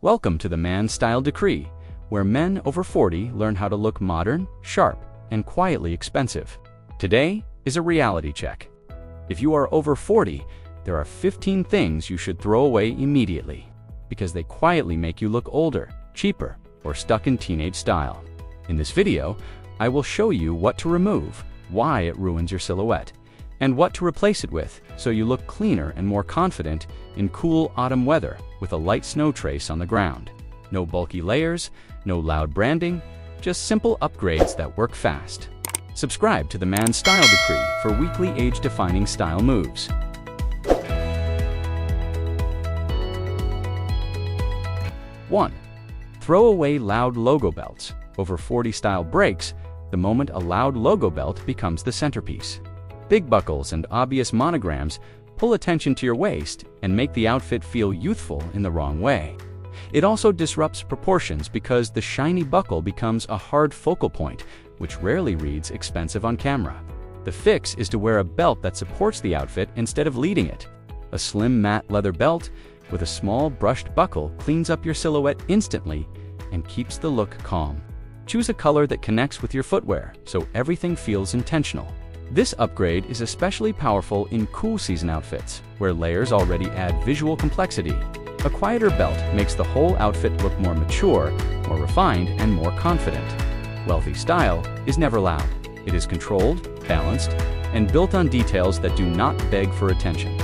Welcome to the Man Style Decree, where men over 40 learn how to look modern, sharp, and quietly expensive. Today is a reality check. If you are over 40, there are 15 things you should throw away immediately, because they quietly make you look older, cheaper, or stuck in teenage style. In this video, I will show you what to remove, why it ruins your silhouette, and what to replace it with so you look cleaner and more confident in cool autumn weather with a light snow trace on the ground. No bulky layers, no loud branding, just simple upgrades that work fast. Subscribe to the Man Style Decree for weekly age-defining style moves. 1. Throw away loud logo belts. Over 40 style breaks the moment a loud logo belt becomes the centerpiece. Big buckles and obvious monograms pull attention to your waist and make the outfit feel youthful in the wrong way. It also disrupts proportions because the shiny buckle becomes a hard focal point, which rarely reads expensive on camera. The fix is to wear a belt that supports the outfit instead of leading it. A slim matte leather belt with a small brushed buckle cleans up your silhouette instantly and keeps the look calm. Choose a color that connects with your footwear so everything feels intentional. This upgrade is especially powerful in cool season outfits, where layers already add visual complexity. A quieter belt makes the whole outfit look more mature, more refined, and more confident. Wealthy style is never loud. It is controlled, balanced, and built on details that do not beg for attention.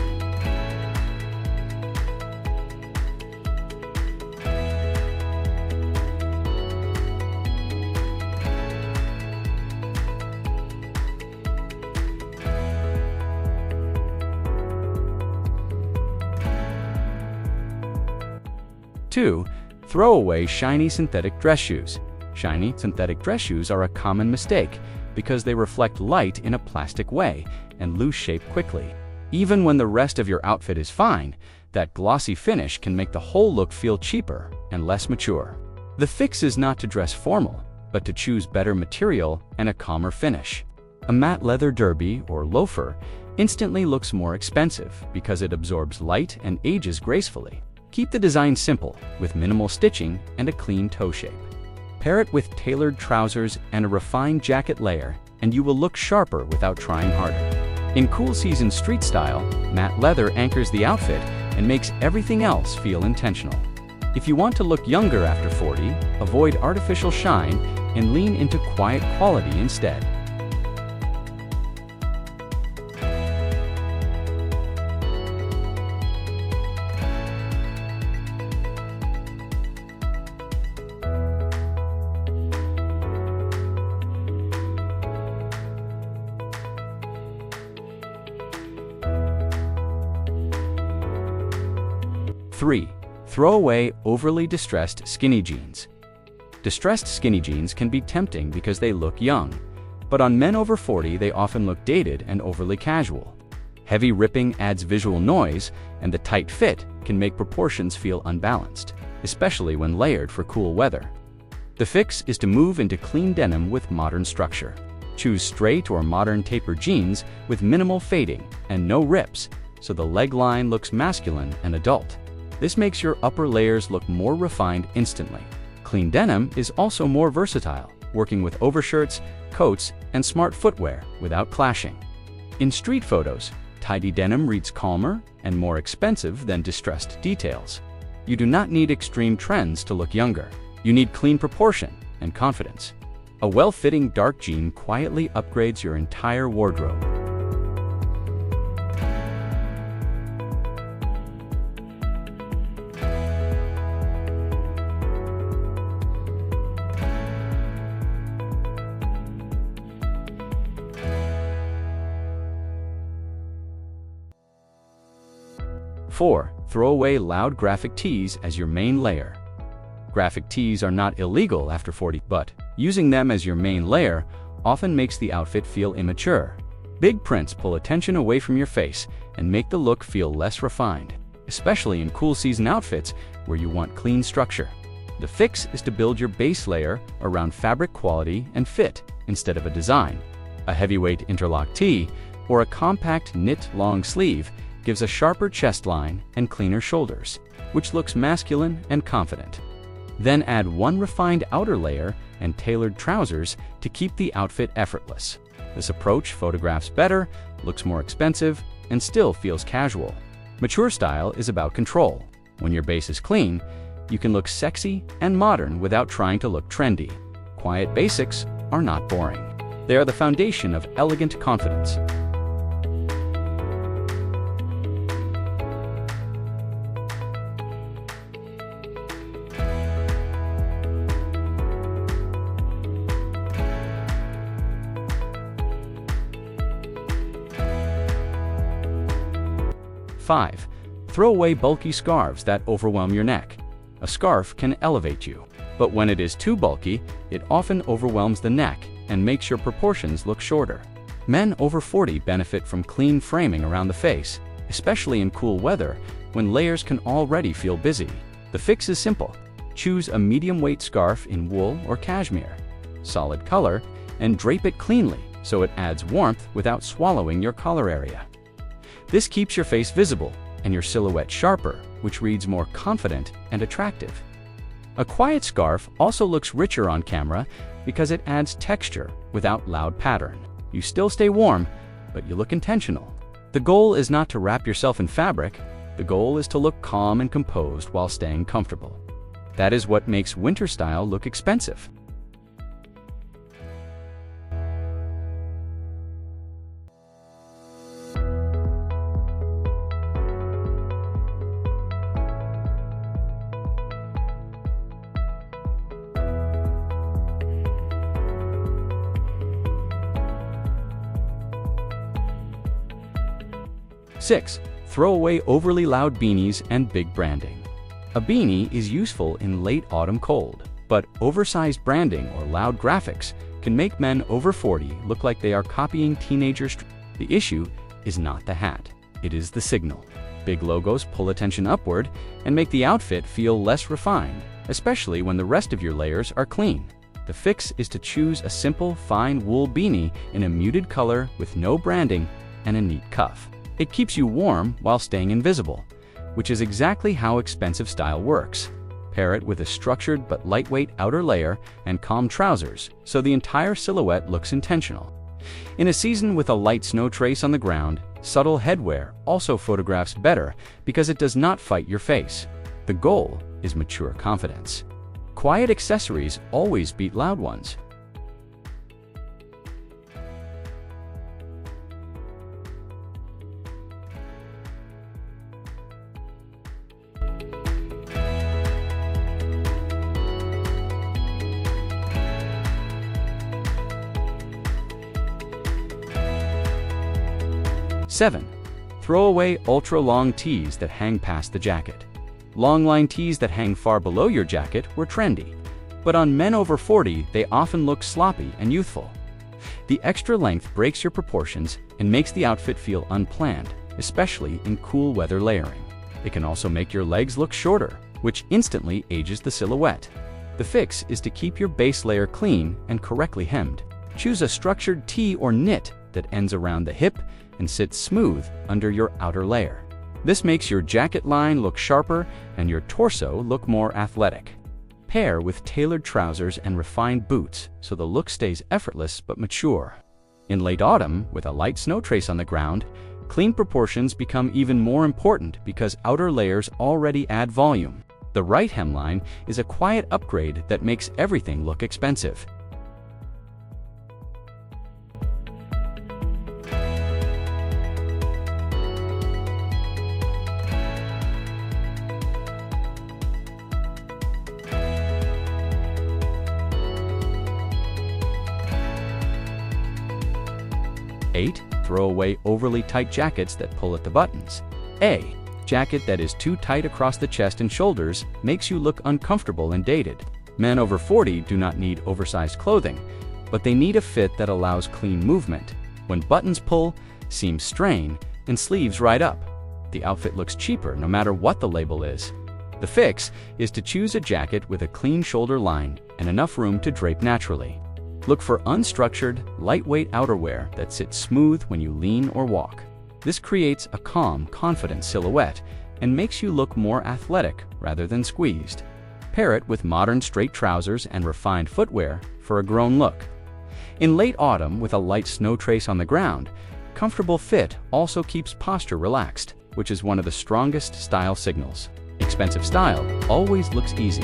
2. Throw away shiny synthetic dress shoes. Shiny synthetic dress shoes are a common mistake because they reflect light in a plastic way and lose shape quickly. Even when the rest of your outfit is fine, that glossy finish can make the whole look feel cheaper and less mature. The fix is not to dress formal, but to choose better material and a calmer finish. A matte leather derby or loafer instantly looks more expensive because it absorbs light and ages gracefully. Keep the design simple, with minimal stitching and a clean toe shape. Pair it with tailored trousers and a refined jacket layer, and you will look sharper without trying harder. In cool season street style, matte leather anchors the outfit and makes everything else feel intentional. If you want to look younger after 40, avoid artificial shine and lean into quiet quality instead. 3. Throw away overly distressed skinny jeans. Distressed skinny jeans can be tempting because they look young, but on men over 40 they often look dated and overly casual. Heavy ripping adds visual noise, and the tight fit can make proportions feel unbalanced, especially when layered for cool weather. The fix is to move into clean denim with modern structure. Choose straight or modern taper jeans with minimal fading and no rips, so the leg line looks masculine and adult. This makes your upper layers look more refined instantly. Clean denim is also more versatile, working with overshirts, coats, and smart footwear without clashing. In street photos, tidy denim reads calmer and more expensive than distressed details. You do not need extreme trends to look younger. You need clean proportion and confidence. A well-fitting dark jean quietly upgrades your entire wardrobe. 4. Throw away loud graphic tees as your main layer. Graphic tees are not illegal after 40, but using them as your main layer often makes the outfit feel immature. Big prints pull attention away from your face and make the look feel less refined, especially in cool season outfits where you want clean structure. The fix is to build your base layer around fabric quality and fit instead of a design. A heavyweight interlock tee or a compact knit long sleeve gives a sharper chest line and cleaner shoulders. which looks masculine and confident. Then add one refined outer layer and tailored trousers to keep the outfit effortless. This approach photographs better, looks more expensive, and still feels casual. Mature style is about control. When your base is clean, you can look sexy and modern without trying to look trendy. Quiet basics are not boring. They are the foundation of elegant confidence. Five, throw away bulky scarves that overwhelm your neck. A scarf can elevate you, but when it is too bulky, it often overwhelms the neck and makes your proportions look shorter. Men over 40 benefit from clean framing around the face, especially in cool weather when layers can already feel busy. The fix is simple. Choose a medium-weight scarf in wool or cashmere, solid color, and drape it cleanly so it adds warmth without swallowing your collar area. This keeps your face visible and your silhouette sharper, which reads more confident and attractive. A quiet scarf also looks richer on camera because it adds texture without loud pattern. You still stay warm, but you look intentional. The goal is not to wrap yourself in fabric. The goal is to look calm and composed while staying comfortable. That is what makes winter style look expensive. Six, throw away overly loud beanies and big branding. A beanie is useful in late autumn cold, but oversized branding or loud graphics can make men over 40 look like they are copying teenagers. The issue is not the hat, it is the signal. Big logos pull attention upward and make the outfit feel less refined, especially when the rest of your layers are clean. The fix is to choose a simple, fine wool beanie in a muted color with no branding and a neat cuff. It keeps you warm while staying invisible, which is exactly how expensive style works. Pair it with a structured but lightweight outer layer and calm trousers, so the entire silhouette looks intentional. In a season with a light snow trace on the ground, subtle headwear also photographs better because it does not fight your face. The goal is mature confidence. Quiet accessories always beat loud ones. Seven, throw away ultra-long tees that hang past the jacket. Long line tees that hang far below your jacket were trendy, but on men over 40, they often look sloppy and youthful. The extra length breaks your proportions and makes the outfit feel unplanned, especially in cool weather layering. It can also make your legs look shorter, which instantly ages the silhouette. The fix is to keep your base layer clean and correctly hemmed. Choose a structured tee or knit that ends around the hip and sits smooth under your outer layer. This makes your jacket line look sharper and your torso look more athletic. Pair with tailored trousers and refined boots so the look stays effortless but mature. In late autumn, with a light snow trace on the ground, clean proportions become even more important because outer layers already add volume. The right hemline is a quiet upgrade that makes everything look expensive. Eight, throw away overly tight jackets that pull at the buttons. A jacket that is too tight across the chest and shoulders makes you look uncomfortable and dated. Men over 40 do not need oversized clothing, but they need a fit that allows clean movement. When buttons pull, seams strain, and sleeves ride up, the outfit looks cheaper no matter what the label is. The fix is to choose a jacket with a clean shoulder line and enough room to drape naturally. Look for unstructured, lightweight outerwear that sits smooth when you lean or walk. This creates a calm, confident silhouette and makes you look more athletic rather than squeezed. Pair it with modern straight trousers and refined footwear for a grown look. In late autumn, with a light snow trace on the ground, comfortable fit also keeps posture relaxed, which is one of the strongest style signals. Expensive style always looks easy.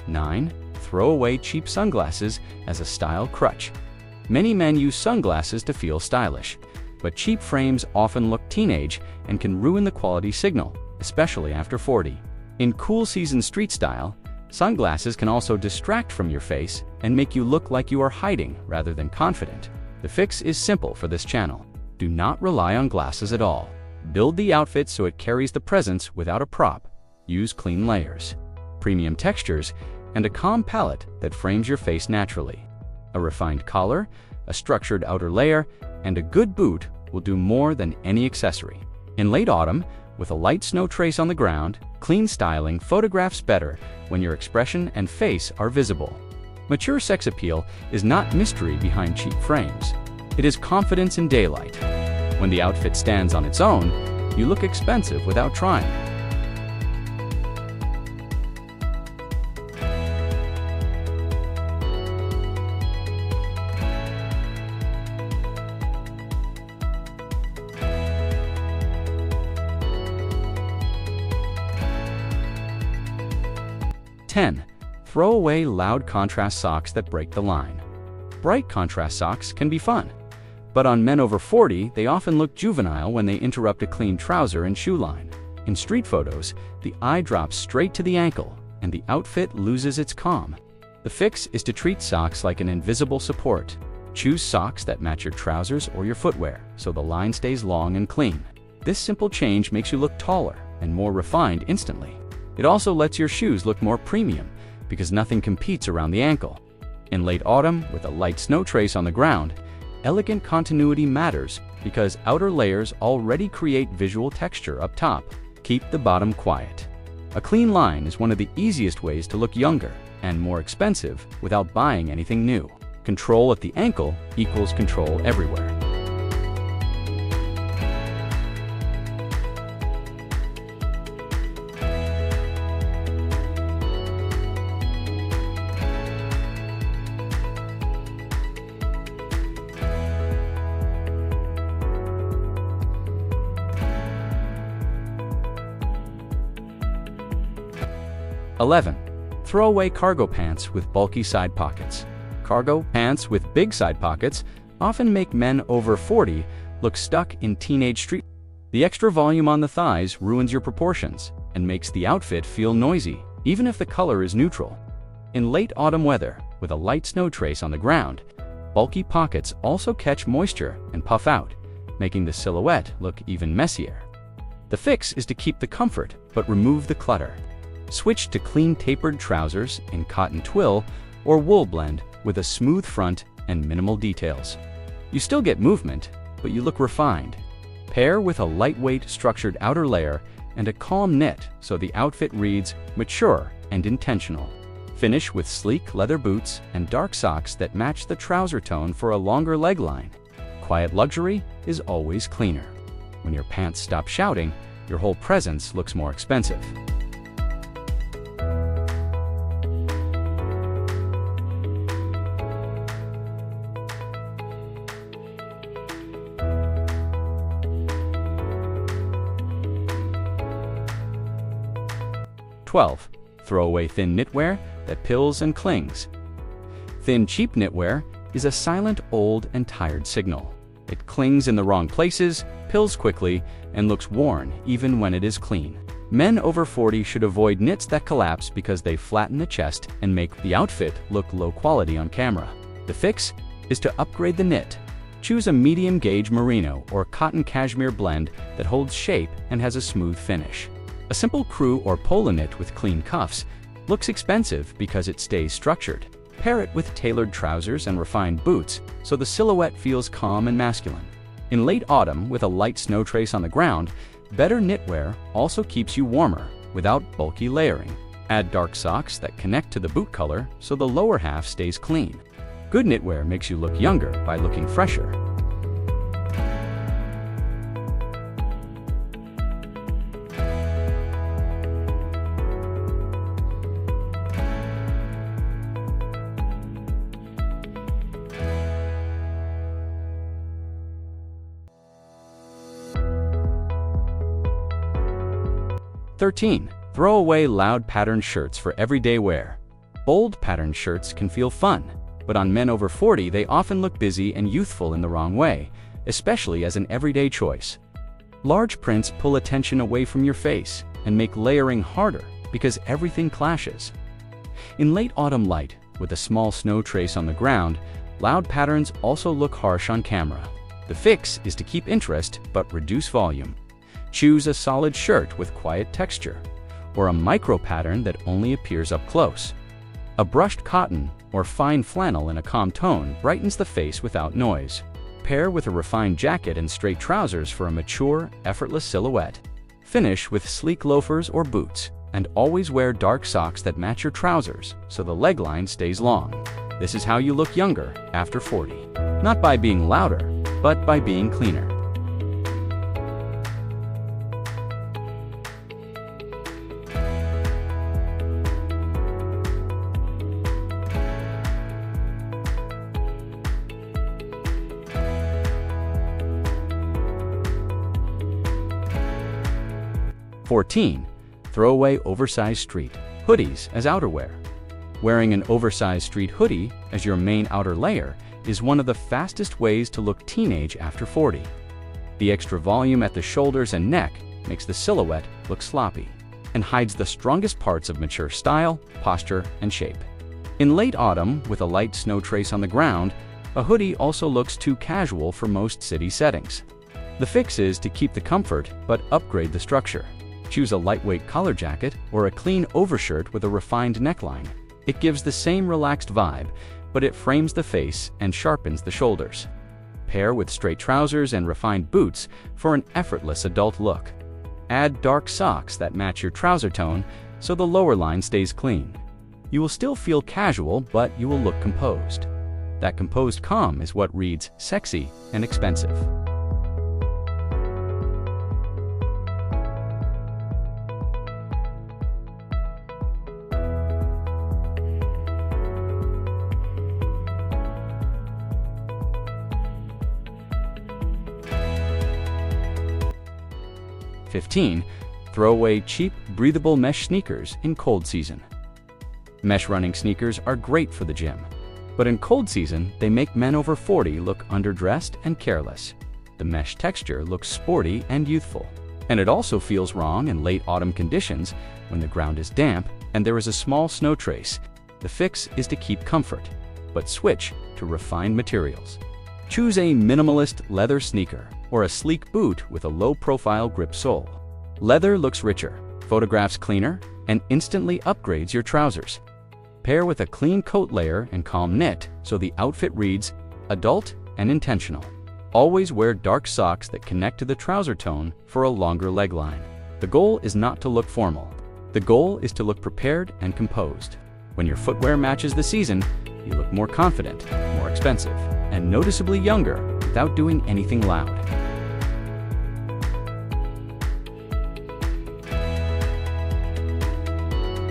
Nine, throw away cheap sunglasses as a style crutch. Many men use sunglasses to feel stylish, but cheap frames often look teenage and can ruin the quality signal, especially after 40. In cool season street style, sunglasses can also distract from your face and make you look like you are hiding rather than confident. The fix is simple for this channel. Do not rely on glasses at all. Build the outfit so it carries the presence without a prop. Use clean layers, premium textures, and a calm palette that frames your face naturally. A refined collar, a structured outer layer, and a good boot will do more than any accessory. In late autumn, with a light snow trace on the ground, clean styling photographs better when your expression and face are visible. Mature sex appeal is not mystery behind cheap frames. It is confidence in daylight. When the outfit stands on its own, you look expensive without trying. Ten, throw away loud contrast socks that break the line. Bright contrast socks can be fun, but on men over 40, they often look juvenile when they interrupt a clean trouser and shoe line. In street photos, the eye drops straight to the ankle, and the outfit loses its calm. The fix is to treat socks like an invisible support. Choose socks that match your trousers or your footwear, so the line stays long and clean. This simple change makes you look taller and more refined instantly. It also lets your shoes look more premium because nothing competes around the ankle. In late autumn, with a light snow trace on the ground, elegant continuity matters because outer layers already create visual texture up top. Keep the bottom quiet. A clean line is one of the easiest ways to look younger and more expensive without buying anything new. Control at the ankle equals control everywhere. "11. Throw away cargo pants with bulky side pockets. Cargo pants with big side pockets often make men over 40 look stuck in teenage street. The extra volume on the thighs ruins your proportions and makes the outfit feel noisy, even if the color is neutral. In late autumn weather, with a light snow trace on the ground, bulky pockets also catch moisture and puff out, making the silhouette look even messier. The fix is to keep the comfort but remove the clutter. Switch to clean tapered trousers in cotton twill or wool blend with a smooth front and minimal details. You still get movement, but you look refined. Pair with a lightweight structured outer layer and a calm knit so the outfit reads mature and intentional. Finish with sleek leather boots and dark socks that match the trouser tone for a longer leg line. Quiet luxury is always cleaner. When your pants stop shouting, your whole presence looks more expensive. "12. Throw away thin knitwear that pills and clings. Thin, cheap knitwear is a silent, old, and tired signal. It clings in the wrong places, pills quickly, and looks worn even when it is clean. Men over 40 should avoid knits that collapse because they flatten the chest and make the outfit look low quality on camera. The fix is to upgrade the knit. Choose a medium gauge merino or cotton cashmere blend that holds shape and has a smooth finish. A simple crew or polo knit with clean cuffs looks expensive because it stays structured. Pair it with tailored trousers and refined boots so the silhouette feels calm and masculine. In late autumn, with a light snow trace on the ground, better knitwear also keeps you warmer without bulky layering. Add dark socks that connect to the boot color so the lower half stays clean. Good knitwear makes you look younger by looking fresher. "13. Throw away loud patterned shirts for everyday wear. Bold patterned shirts can feel fun, but on men over 40 they often look busy and youthful in the wrong way, especially as an everyday choice. Large prints pull attention away from your face and make layering harder because everything clashes. In late autumn light, with a small snow trace on the ground, loud patterns also look harsh on camera. The fix is to keep interest but reduce volume. Choose a solid shirt with quiet texture, or a micro pattern that only appears up close. A brushed cotton or fine flannel in a calm tone brightens the face without noise. Pair with a refined jacket and straight trousers for a mature, effortless silhouette. Finish with sleek loafers or boots, and always wear dark socks that match your trousers so the leg line stays long. This is how you look younger after 40. Not by being louder, but by being cleaner. "14. Throw away oversized street hoodies as outerwear. Wearing an oversized street hoodie as your main outer layer is one of the fastest ways to look teenage after 40. The extra volume at the shoulders and neck makes the silhouette look sloppy and hides the strongest parts of mature style, posture, and shape. In late autumn, with a light snow trace on the ground, a hoodie also looks too casual for most city settings. The fix is to keep the comfort but upgrade the structure. Choose a lightweight collar jacket or a clean overshirt with a refined neckline. It gives the same relaxed vibe, but it frames the face and sharpens the shoulders. Pair with straight trousers and refined boots for an effortless adult look. Add dark socks that match your trouser tone so the lower line stays clean. You will still feel casual, but you will look composed. That composed calm is what reads sexy and expensive. "15. Throw away cheap, breathable mesh sneakers in cold season. Mesh running sneakers are great for the gym, but in cold season, they make men over 40 look underdressed and careless. The mesh texture looks sporty and youthful, and it also feels wrong in late autumn conditions when the ground is damp and there is a small snow trace. The fix is to keep comfort, but switch to refined materials. Choose a minimalist leather sneaker or a sleek boot with a low-profile grip sole. Leather looks richer, photographs cleaner, and instantly upgrades your trousers. Pair with a clean coat layer and calm knit so the outfit reads adult and intentional. Always wear dark socks that connect to the trouser tone for a longer leg line. The goal is not to look formal. The goal is to look prepared and composed. When your footwear matches the season, you look more confident, more expensive, and noticeably younger without doing anything loud.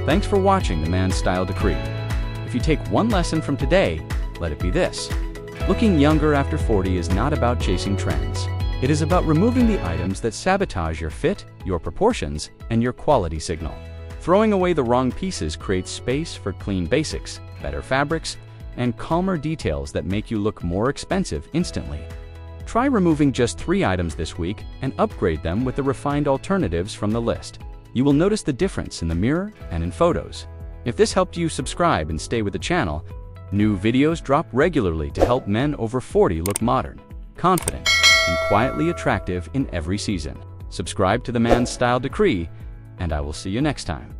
Thanks for watching the Man's Style Decree. If you take one lesson from today, let it be this. Looking younger after 40 is not about chasing trends. It is about removing the items that sabotage your fit, your proportions, and your quality signal. Throwing away the wrong pieces creates space for clean basics, better fabrics, and calmer details that make you look more expensive instantly. Try removing just 3 items this week and upgrade them with the refined alternatives from the list. You will notice the difference in the mirror and in photos. If this helped you, subscribe and stay with the channel. New videos drop regularly to help men over 40 look modern, confident, and quietly attractive in every season. Subscribe to the Man's Style Decree, and I will see you next time.